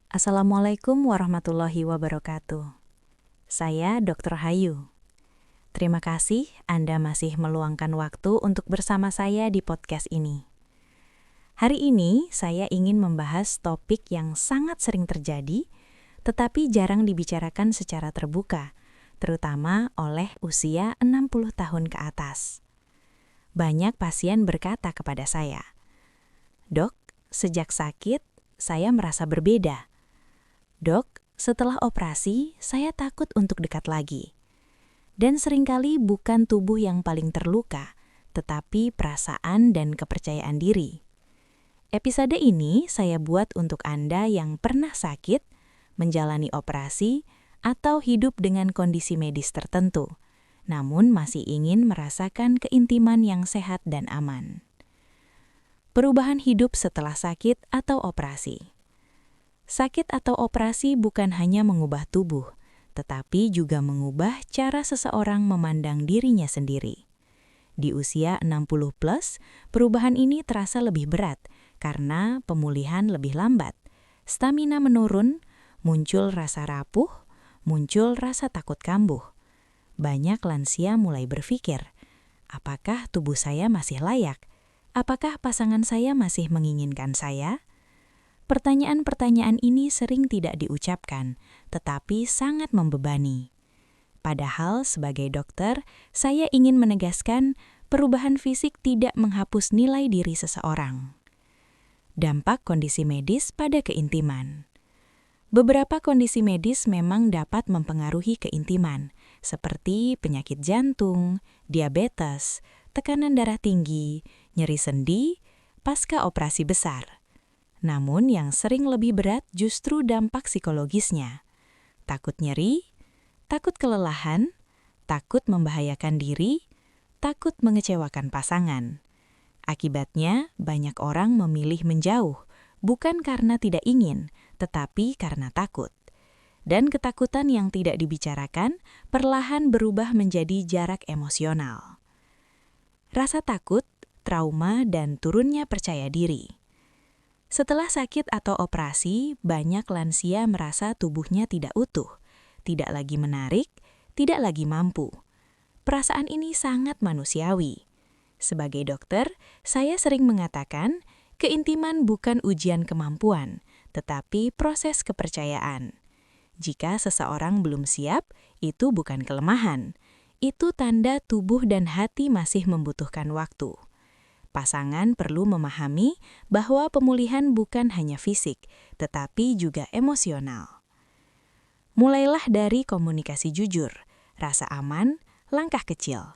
Assalamualaikum warahmatullahi wabarakatuh. Saya Dr. Hayu. Terima kasih Anda masih meluangkan waktu untuk bersama saya di podcast ini. Hari ini saya ingin membahas topik yang sangat sering terjadi, tetapi jarang dibicarakan secara terbuka, terutama oleh usia 60 tahun ke atas. Banyak pasien berkata kepada saya, "Dok, sejak sakit, saya merasa berbeda. Dok, setelah operasi, saya takut untuk dekat lagi." Dan seringkali bukan tubuh yang paling terluka, tetapi perasaan dan kepercayaan diri. Episode ini saya buat untuk Anda yang pernah sakit, menjalani operasi, atau hidup dengan kondisi medis tertentu, namun masih ingin merasakan keintiman yang sehat dan aman. Perubahan hidup setelah sakit atau operasi. Sakit atau operasi bukan hanya mengubah tubuh, tetapi juga mengubah cara seseorang memandang dirinya sendiri. Di usia 60 plus, perubahan ini terasa lebih berat karena pemulihan lebih lambat, stamina menurun, muncul rasa rapuh, muncul rasa takut kambuh. Banyak lansia mulai berpikir, apakah tubuh saya masih layak? Apakah pasangan saya masih menginginkan saya? Pertanyaan-pertanyaan ini sering tidak diucapkan, tetapi sangat membebani. Padahal sebagai dokter, saya ingin menegaskan perubahan fisik tidak menghapus nilai diri seseorang. Dampak kondisi medis pada keintiman. Beberapa kondisi medis memang dapat mempengaruhi keintiman, seperti penyakit jantung, diabetes, tekanan darah tinggi, nyeri sendi, pasca operasi besar. Namun yang sering lebih berat justru dampak psikologisnya. Takut nyeri, takut kelelahan, takut membahayakan diri, takut mengecewakan pasangan. Akibatnya, banyak orang memilih menjauh, bukan karena tidak ingin, tetapi karena takut. Dan ketakutan yang tidak dibicarakan perlahan berubah menjadi jarak emosional. Rasa takut, trauma, dan turunnya percaya diri. Setelah sakit atau operasi, banyak lansia merasa tubuhnya tidak utuh, tidak lagi menarik, tidak lagi mampu. Perasaan ini sangat manusiawi. Sebagai dokter, saya sering mengatakan, keintiman bukan ujian kemampuan, tetapi proses kepercayaan. Jika seseorang belum siap, itu bukan kelemahan. Itu tanda tubuh dan hati masih membutuhkan waktu. Pasangan perlu memahami bahwa pemulihan bukan hanya fisik, tetapi juga emosional. Mulailah dari komunikasi jujur, rasa aman, langkah kecil.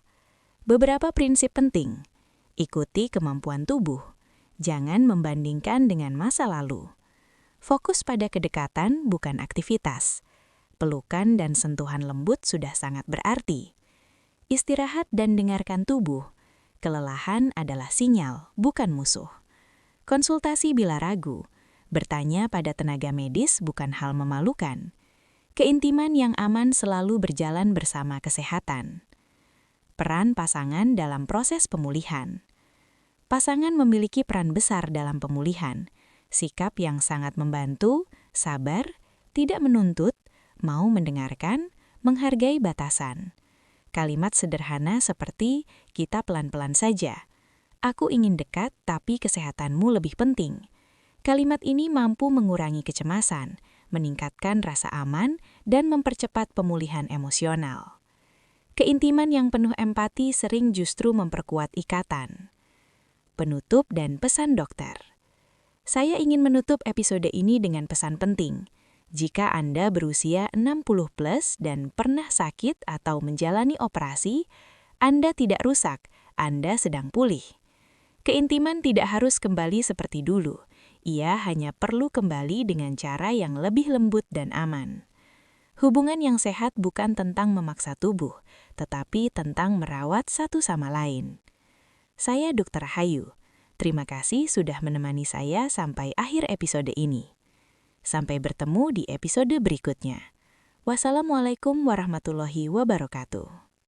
Beberapa prinsip penting. Ikuti kemampuan tubuh. Jangan membandingkan dengan masa lalu. Fokus pada kedekatan, bukan aktivitas. Pelukan dan sentuhan lembut sudah sangat berarti. Istirahat dan dengarkan tubuh. Kelelahan adalah sinyal, bukan musuh. Konsultasi bila ragu. Bertanya pada tenaga medis bukan hal memalukan. Keintiman yang aman selalu berjalan bersama kesehatan. Peran pasangan dalam proses pemulihan. Pasangan memiliki peran besar dalam pemulihan. Sikap yang sangat membantu, sabar, tidak menuntut, mau mendengarkan, menghargai batasan. Kalimat sederhana seperti, kita pelan-pelan saja. Aku ingin dekat, tapi kesehatanmu lebih penting. Kalimat ini mampu mengurangi kecemasan, meningkatkan rasa aman, dan mempercepat pemulihan emosional. Keintiman yang penuh empati sering justru memperkuat ikatan. Penutup dan pesan dokter. Saya ingin menutup episode ini dengan pesan penting. Jika Anda berusia 60 plus dan pernah sakit atau menjalani operasi, Anda tidak rusak, Anda sedang pulih. Keintiman tidak harus kembali seperti dulu. Ia hanya perlu kembali dengan cara yang lebih lembut dan aman. Hubungan yang sehat bukan tentang memaksa tubuh, tetapi tentang merawat satu sama lain. Saya Dr. Hayu. Terima kasih sudah menemani saya sampai akhir episode ini. Sampai bertemu di episode berikutnya. Wassalamualaikum warahmatullahi wabarakatuh.